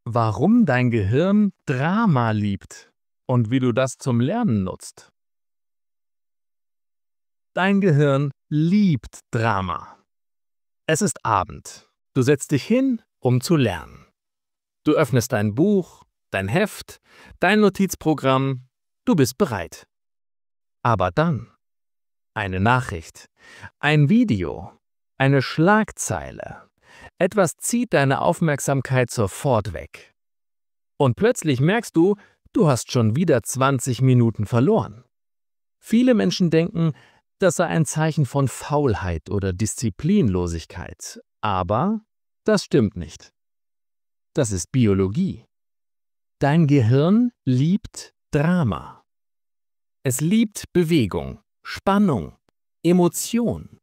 Warum dein Gehirn Drama liebt und wie du das zum Lernen nutzt. Dein Gehirn liebt Drama. Es ist Abend. Du setzt dich hin, um zu lernen. Du öffnest dein Buch, dein Heft, dein Notizprogramm. Du bist bereit. Aber dann eine Nachricht, ein Video, eine Schlagzeile. Etwas zieht deine Aufmerksamkeit sofort weg. Und plötzlich merkst du, du hast schon wieder 20 Minuten verloren. Viele Menschen denken, das sei ein Zeichen von Faulheit oder Disziplinlosigkeit. Aber das stimmt nicht. Das ist Biologie. Dein Gehirn liebt Drama. Es liebt Bewegung, Spannung, Emotion.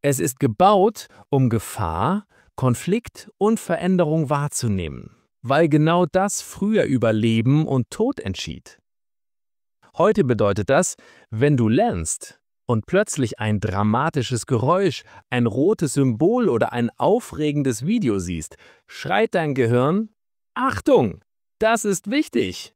Es ist gebaut, um Gefahr, Konflikt und Veränderung wahrzunehmen, weil genau das früher über Leben und Tod entschied. Heute bedeutet das, wenn du lernst und plötzlich ein dramatisches Geräusch, ein rotes Symbol oder ein aufregendes Video siehst, schreit dein Gehirn: Achtung, das ist wichtig!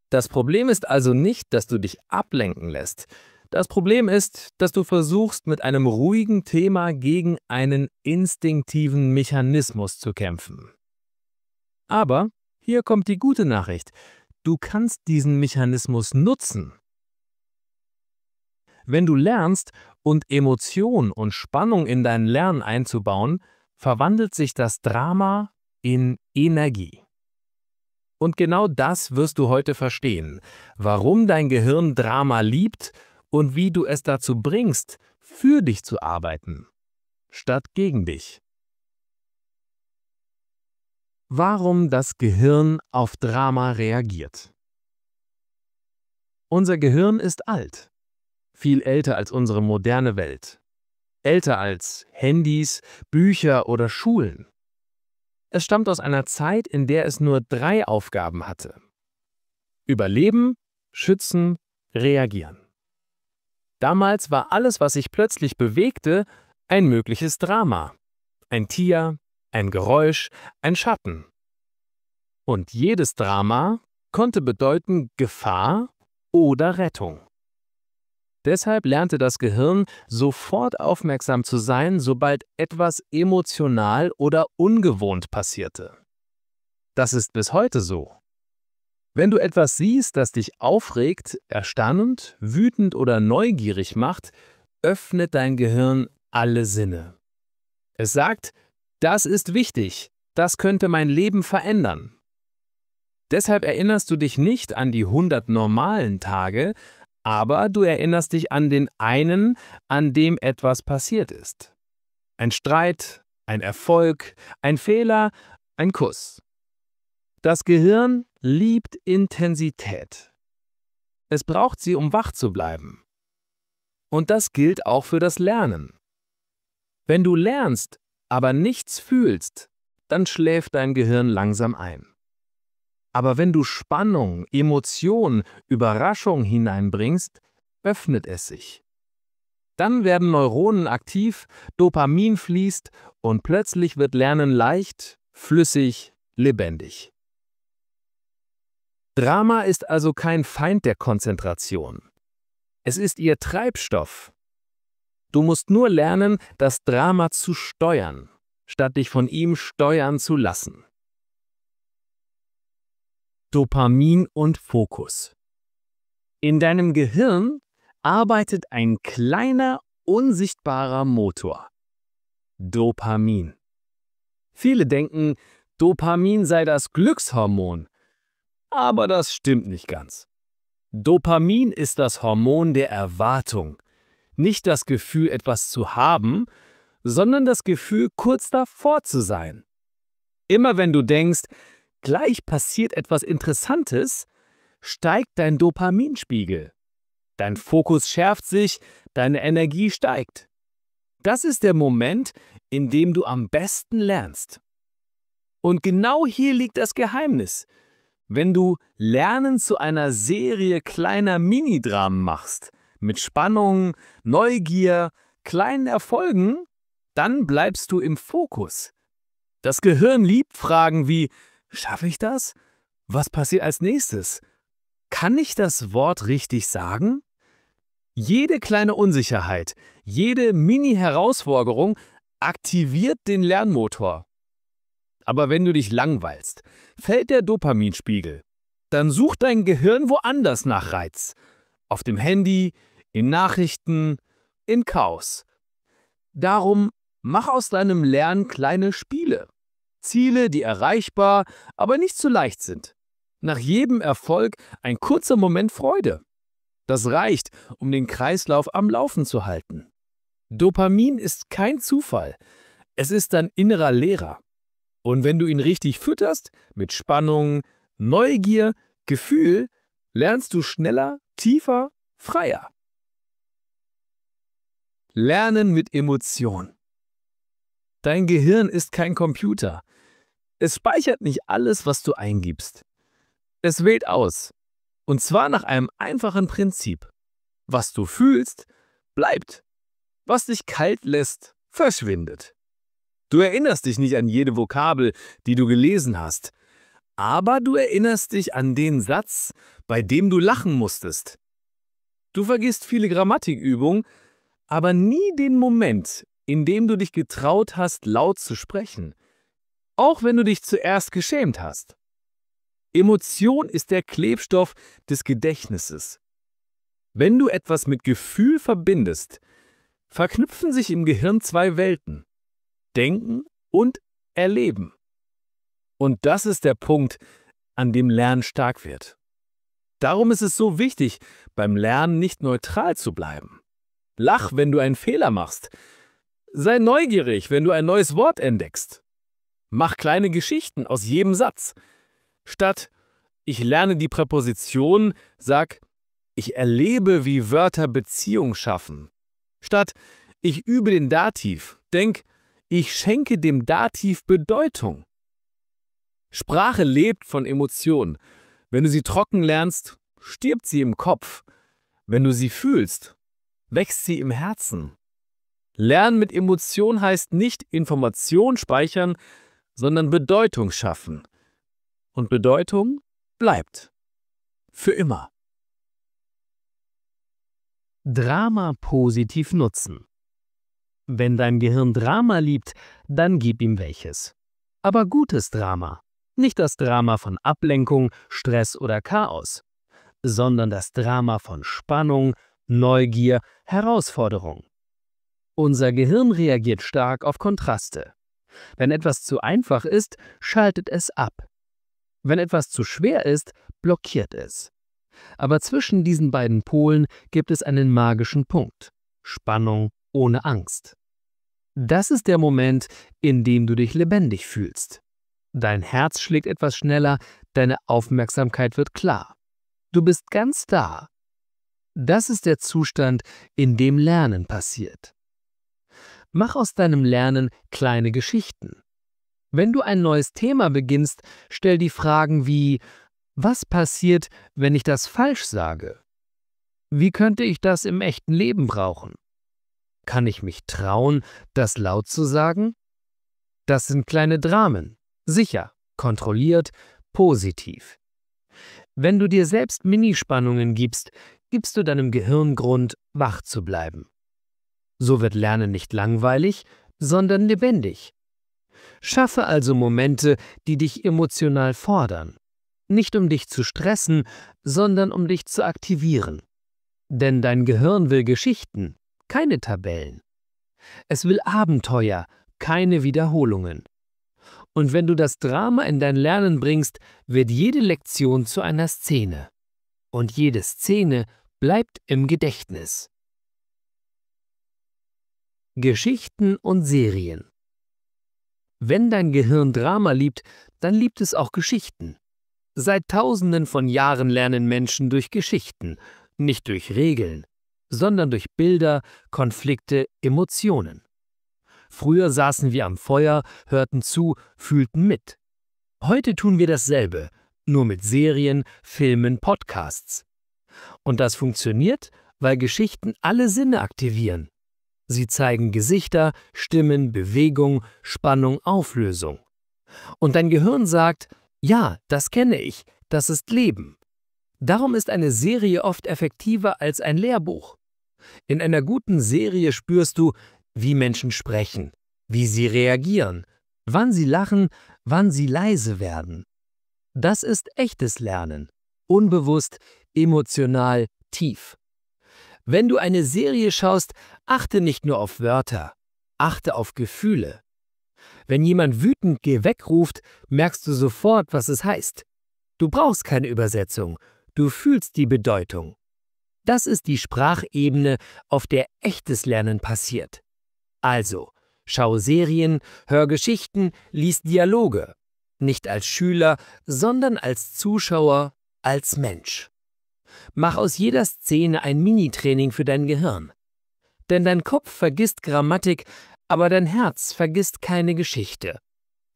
Das Problem ist also nicht, dass du dich ablenken lässt. Das Problem ist, dass du versuchst, mit einem ruhigen Thema gegen einen instinktiven Mechanismus zu kämpfen. Aber hier kommt die gute Nachricht: Du kannst diesen Mechanismus nutzen. Wenn du lernst und Emotion und Spannung in dein Lernen einzubauen, verwandelt sich das Drama in Energie. Und genau das wirst du heute verstehen, warum dein Gehirn Drama liebt und wie du es dazu bringst, für dich zu arbeiten, statt gegen dich. Warum das Gehirn auf Drama reagiert. Unser Gehirn ist alt, viel älter als unsere moderne Welt, älter als Handys, Bücher oder Schulen. Es stammt aus einer Zeit, in der es nur 3 Aufgaben hatte: Überleben, schützen, reagieren. Damals war alles, was sich plötzlich bewegte, ein mögliches Drama. Ein Tier, ein Geräusch, ein Schatten. Und jedes Drama konnte bedeuten Gefahr oder Rettung. Deshalb lernte das Gehirn, sofort aufmerksam zu sein, sobald etwas emotional oder ungewohnt passierte. Das ist bis heute so. Wenn du etwas siehst, das dich aufregt, erstaunt, wütend oder neugierig macht, öffnet dein Gehirn alle Sinne. Es sagt: Das ist wichtig, das könnte mein Leben verändern. Deshalb erinnerst du dich nicht an die 100 normalen Tage, aber du erinnerst dich an den einen, an dem etwas passiert ist. Ein Streit, ein Erfolg, ein Fehler, ein Kuss. Das Gehirn liebt Intensität. Es braucht sie, um wach zu bleiben. Und das gilt auch für das Lernen. Wenn du lernst, aber nichts fühlst, dann schläft dein Gehirn langsam ein. Aber wenn du Spannung, Emotion, Überraschung hineinbringst, öffnet es sich. Dann werden Neuronen aktiv, Dopamin fließt und plötzlich wird Lernen leicht, flüssig, lebendig. Drama ist also kein Feind der Konzentration. Es ist ihr Treibstoff. Du musst nur lernen, das Drama zu steuern, statt dich von ihm steuern zu lassen. Dopamin und Fokus. In deinem Gehirn arbeitet ein kleiner, unsichtbarer Motor. Dopamin. Viele denken, Dopamin sei das Glückshormon. Aber das stimmt nicht ganz. Dopamin ist das Hormon der Erwartung. Nicht das Gefühl, etwas zu haben, sondern das Gefühl, kurz davor zu sein. Immer wenn du denkst, gleich passiert etwas Interessantes, steigt dein Dopaminspiegel. Dein Fokus schärft sich, deine Energie steigt. Das ist der Moment, in dem du am besten lernst. Und genau hier liegt das Geheimnis. Wenn du Lernen zu einer Serie kleiner Minidramen machst, mit Spannung, Neugier, kleinen Erfolgen, dann bleibst du im Fokus. Das Gehirn liebt Fragen wie: Schaffe ich das? Was passiert als nächstes? Kann ich das Wort richtig sagen? Jede kleine Unsicherheit, jede Mini-Herausforderung aktiviert den Lernmotor. Aber wenn du dich langweilst, fällt der Dopaminspiegel. Dann sucht dein Gehirn woanders nach Reiz. Auf dem Handy, in Nachrichten, in Chaos. Darum mach aus deinem Lernen kleine Spiele. Ziele, die erreichbar, aber nicht zu leicht sind. Nach jedem Erfolg ein kurzer Moment Freude. Das reicht, um den Kreislauf am Laufen zu halten. Dopamin ist kein Zufall. Es ist dein innerer Lehrer. Und wenn du ihn richtig fütterst, mit Spannung, Neugier, Gefühl, lernst du schneller, tiefer, freier. Lernen mit Emotion. Dein Gehirn ist kein Computer. Es speichert nicht alles, was du eingibst. Es wählt aus. Und zwar nach einem einfachen Prinzip. Was du fühlst, bleibt. Was dich kalt lässt, verschwindet. Du erinnerst dich nicht an jede Vokabel, die du gelesen hast. Aber du erinnerst dich an den Satz, bei dem du lachen musstest. Du vergisst viele Grammatikübungen, aber nie den Moment, in dem du dich getraut hast, laut zu sprechen. Auch wenn du dich zuerst geschämt hast. Emotion ist der Klebstoff des Gedächtnisses. Wenn du etwas mit Gefühl verbindest, verknüpfen sich im Gehirn zwei Welten: Denken und Erleben. Und das ist der Punkt, an dem Lernen stark wird. Darum ist es so wichtig, beim Lernen nicht neutral zu bleiben. Lach, wenn du einen Fehler machst. Sei neugierig, wenn du ein neues Wort entdeckst. Mach kleine Geschichten aus jedem Satz. Statt ich lerne die Präposition, sag ich erlebe, wie Wörter Beziehung schaffen. Statt ich übe den Dativ, denk ich schenke dem Dativ Bedeutung. Sprache lebt von Emotionen. Wenn du sie trocken lernst, stirbt sie im Kopf. Wenn du sie fühlst, wächst sie im Herzen. Lernen mit Emotion heißt nicht Information speichern, sondern Bedeutung schaffen. Und Bedeutung bleibt. Für immer. Drama positiv nutzen. Wenn dein Gehirn Drama liebt, dann gib ihm welches. Aber gutes Drama. Nicht das Drama von Ablenkung, Stress oder Chaos, sondern das Drama von Spannung, Neugier, Herausforderung. Unser Gehirn reagiert stark auf Kontraste. Wenn etwas zu einfach ist, schaltet es ab. Wenn etwas zu schwer ist, blockiert es. Aber zwischen diesen beiden Polen gibt es einen magischen Punkt: Spannung ohne Angst. Das ist der Moment, in dem du dich lebendig fühlst. Dein Herz schlägt etwas schneller, deine Aufmerksamkeit wird klar. Du bist ganz da. Das ist der Zustand, in dem Lernen passiert. Mach aus deinem Lernen kleine Geschichten. Wenn du ein neues Thema beginnst, stell die Fragen wie: Was passiert, wenn ich das falsch sage? Wie könnte ich das im echten Leben brauchen? Kann ich mich trauen, das laut zu sagen? Das sind kleine Dramen. Sicher, kontrolliert, positiv. Wenn du dir selbst Minispannungen gibst, gibst du deinem Gehirn Grund, wach zu bleiben. So wird Lernen nicht langweilig, sondern lebendig. Schaffe also Momente, die dich emotional fordern. Nicht um dich zu stressen, sondern um dich zu aktivieren. Denn dein Gehirn will Geschichten, keine Tabellen. Es will Abenteuer, keine Wiederholungen. Und wenn du das Drama in dein Lernen bringst, wird jede Lektion zu einer Szene. Und jede Szene bleibt im Gedächtnis. Geschichten und Serien. Wenn dein Gehirn Drama liebt, dann liebt es auch Geschichten. Seit Tausenden von Jahren lernen Menschen durch Geschichten, nicht durch Regeln, sondern durch Bilder, Konflikte, Emotionen. Früher saßen wir am Feuer, hörten zu, fühlten mit. Heute tun wir dasselbe, nur mit Serien, Filmen, Podcasts. Und das funktioniert, weil Geschichten alle Sinne aktivieren. Sie zeigen Gesichter, Stimmen, Bewegung, Spannung, Auflösung. Und dein Gehirn sagt: Ja, das kenne ich. Das ist Leben. Darum ist eine Serie oft effektiver als ein Lehrbuch. In einer guten Serie spürst du, wie Menschen sprechen, wie sie reagieren, wann sie lachen, wann sie leise werden. Das ist echtes Lernen. Unbewusst, emotional, tief. Wenn du eine Serie schaust, achte nicht nur auf Wörter, achte auf Gefühle. Wenn jemand wütend „Geh weg" ruft, merkst du sofort, was es heißt. Du brauchst keine Übersetzung, du fühlst die Bedeutung. Das ist die Sprachebene, auf der echtes Lernen passiert. Also, schau Serien, hör Geschichten, lies Dialoge. Nicht als Schüler, sondern als Zuschauer, als Mensch. Mach aus jeder Szene ein Mini-Training für dein Gehirn. Denn dein Kopf vergisst Grammatik, aber dein Herz vergisst keine Geschichte.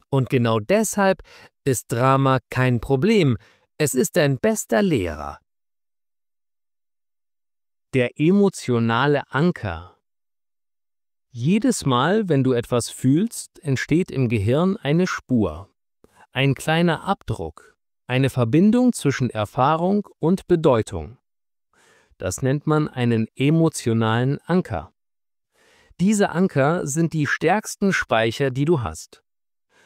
Und genau deshalb ist Drama kein Problem, es ist dein bester Lehrer. Der emotionale Anker. Jedes Mal, wenn du etwas fühlst, entsteht im Gehirn eine Spur, ein kleiner Abdruck, eine Verbindung zwischen Erfahrung und Bedeutung. Das nennt man einen emotionalen Anker. Diese Anker sind die stärksten Speicher, die du hast.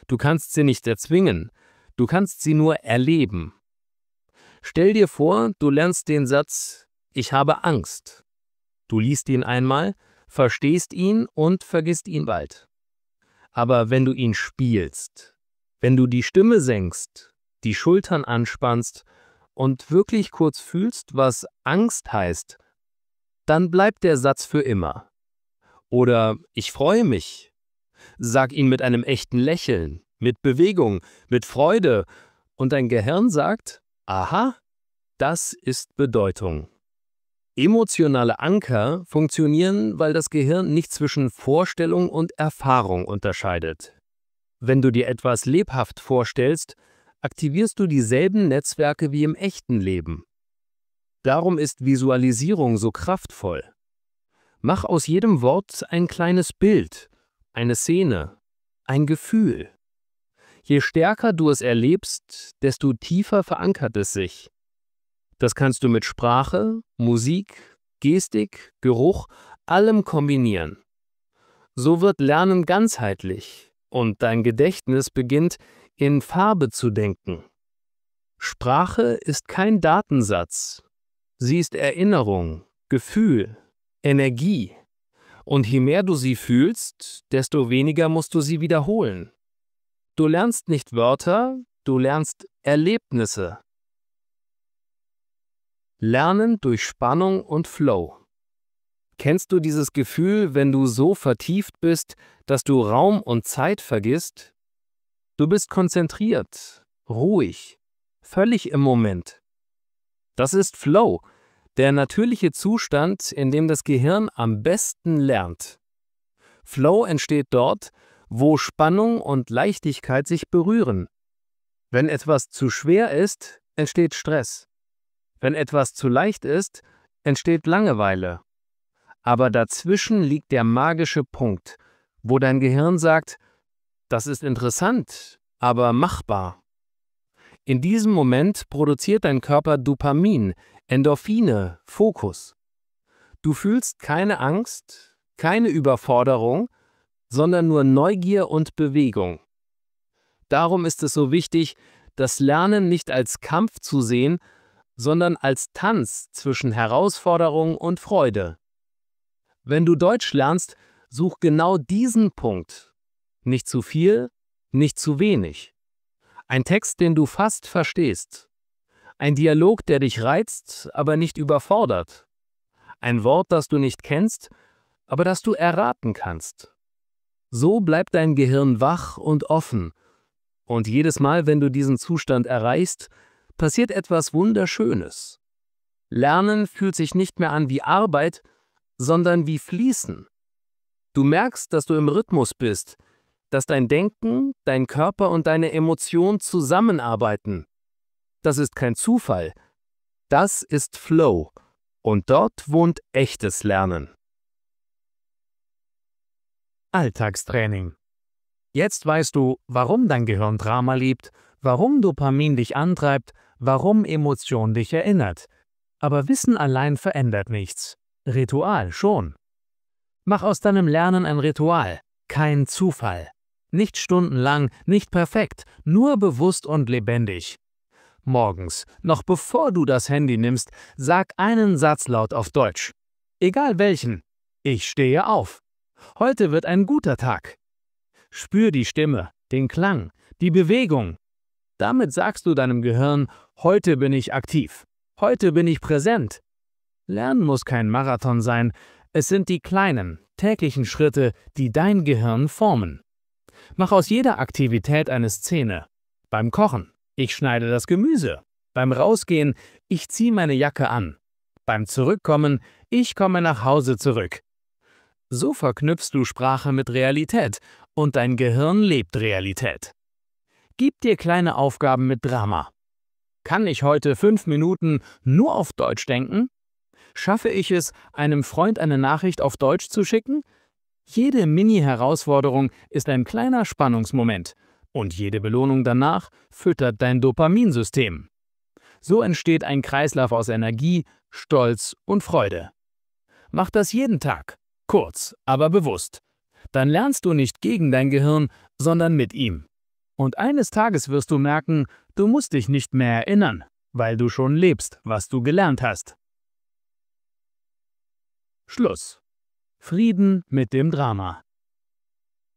Du kannst sie nicht erzwingen, du kannst sie nur erleben. Stell dir vor, du lernst den Satz „Ich habe Angst". Du liest ihn einmal, verstehst ihn und vergisst ihn bald. Aber wenn du ihn spielst, wenn du die Stimme senkst, die Schultern anspannst und wirklich kurz fühlst, was Angst heißt, dann bleibt der Satz für immer. Oder „Ich freue mich". Sag ihn mit einem echten Lächeln, mit Bewegung, mit Freude und dein Gehirn sagt: Aha, das ist Bedeutung. Emotionale Anker funktionieren, weil das Gehirn nicht zwischen Vorstellung und Erfahrung unterscheidet. Wenn du dir etwas lebhaft vorstellst, aktivierst du dieselben Netzwerke wie im echten Leben. Darum ist Visualisierung so kraftvoll. Mach aus jedem Wort ein kleines Bild, eine Szene, ein Gefühl. Je stärker du es erlebst, desto tiefer verankert es sich. Das kannst du mit Sprache, Musik, Gestik, Geruch, allem kombinieren. So wird Lernen ganzheitlich und dein Gedächtnis beginnt, in Farbe zu denken. Sprache ist kein Datensatz. Sie ist Erinnerung, Gefühl, Energie. Und je mehr du sie fühlst, desto weniger musst du sie wiederholen. Du lernst nicht Wörter, du lernst Erlebnisse. Lernen durch Spannung und Flow. Kennst du dieses Gefühl, wenn du so vertieft bist, dass du Raum und Zeit vergisst? Du bist konzentriert, ruhig, völlig im Moment. Das ist Flow, der natürliche Zustand, in dem das Gehirn am besten lernt. Flow entsteht dort, wo Spannung und Leichtigkeit sich berühren. Wenn etwas zu schwer ist, entsteht Stress. Wenn etwas zu leicht ist, entsteht Langeweile. Aber dazwischen liegt der magische Punkt, wo dein Gehirn sagt: Das ist interessant, aber machbar. In diesem Moment produziert dein Körper Dopamin, Endorphine, Fokus. Du fühlst keine Angst, keine Überforderung, sondern nur Neugier und Bewegung. Darum ist es so wichtig, das Lernen nicht als Kampf zu sehen, sondern als Tanz zwischen Herausforderung und Freude. Wenn du Deutsch lernst, such genau diesen Punkt. Nicht zu viel, nicht zu wenig. Ein Text, den du fast verstehst. Ein Dialog, der dich reizt, aber nicht überfordert. Ein Wort, das du nicht kennst, aber das du erraten kannst. So bleibt dein Gehirn wach und offen. Und jedes Mal, wenn du diesen Zustand erreichst, passiert etwas Wunderschönes. Lernen fühlt sich nicht mehr an wie Arbeit, sondern wie Fließen. Du merkst, dass du im Rhythmus bist, dass dein Denken, dein Körper und deine Emotion zusammenarbeiten. Das ist kein Zufall. Das ist Flow. Und dort wohnt echtes Lernen. Alltagstraining. Jetzt weißt du, warum dein Gehirn Drama liebt, warum Dopamin dich antreibt, warum Emotion dich erinnert. Aber Wissen allein verändert nichts. Ritual schon. Mach aus deinem Lernen ein Ritual, kein Zufall. Nicht stundenlang, nicht perfekt, nur bewusst und lebendig. Morgens, noch bevor du das Handy nimmst, sag einen Satz laut auf Deutsch. Egal welchen. Ich stehe auf. Heute wird ein guter Tag. Spür die Stimme, den Klang, die Bewegung. Damit sagst du deinem Gehirn, heute bin ich aktiv. Heute bin ich präsent. Lernen muss kein Marathon sein. Es sind die kleinen, täglichen Schritte, die dein Gehirn formen. Mach aus jeder Aktivität eine Szene. Beim Kochen, ich schneide das Gemüse. Beim Rausgehen, ich ziehe meine Jacke an. Beim Zurückkommen, ich komme nach Hause zurück. So verknüpfst du Sprache mit Realität und dein Gehirn lebt Realität. Gib dir kleine Aufgaben mit Drama. Kann ich heute 5 Minuten nur auf Deutsch denken? Schaffe ich es, einem Freund eine Nachricht auf Deutsch zu schicken? Jede Mini-Herausforderung ist ein kleiner Spannungsmoment und jede Belohnung danach füttert dein Dopaminsystem. So entsteht ein Kreislauf aus Energie, Stolz und Freude. Mach das jeden Tag, kurz, aber bewusst. Dann lernst du nicht gegen dein Gehirn, sondern mit ihm. Und eines Tages wirst du merken, du musst dich nicht mehr erinnern, weil du schon lebst, was du gelernt hast. Schluss. Frieden mit dem Drama.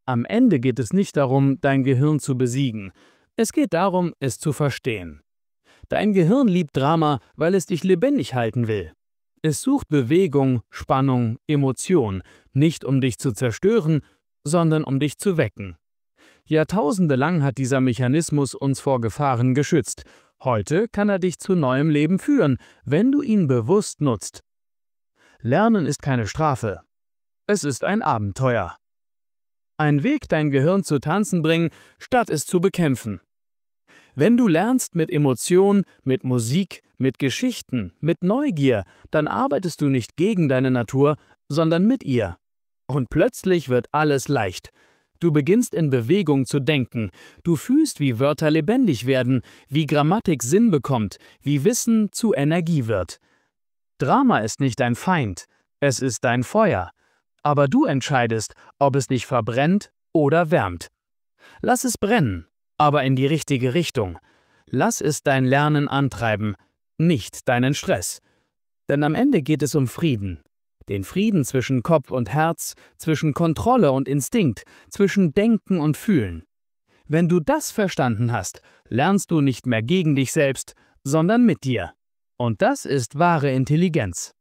Am Ende geht es nicht darum, dein Gehirn zu besiegen. Es geht darum, es zu verstehen. Dein Gehirn liebt Drama, weil es dich lebendig halten will. Es sucht Bewegung, Spannung, Emotion, nicht um dich zu zerstören, sondern um dich zu wecken. Jahrtausende lang hat dieser Mechanismus uns vor Gefahren geschützt. Heute kann er dich zu neuem Leben führen, wenn du ihn bewusst nutzt. Lernen ist keine Strafe. Es ist ein Abenteuer. Ein Weg, dein Gehirn zu tanzen bringen, statt es zu bekämpfen. Wenn du lernst mit Emotion, mit Musik, mit Geschichten, mit Neugier, dann arbeitest du nicht gegen deine Natur, sondern mit ihr. Und plötzlich wird alles leicht. Du beginnst in Bewegung zu denken. Du fühlst, wie Wörter lebendig werden, wie Grammatik Sinn bekommt, wie Wissen zu Energie wird. Drama ist nicht dein Feind, es ist dein Feuer. Aber du entscheidest, ob es dich verbrennt oder wärmt. Lass es brennen, aber in die richtige Richtung. Lass es dein Lernen antreiben, nicht deinen Stress. Denn am Ende geht es um Frieden. Den Frieden zwischen Kopf und Herz, zwischen Kontrolle und Instinkt, zwischen Denken und Fühlen. Wenn du das verstanden hast, lernst du nicht mehr gegen dich selbst, sondern mit dir. Und das ist wahre Intelligenz.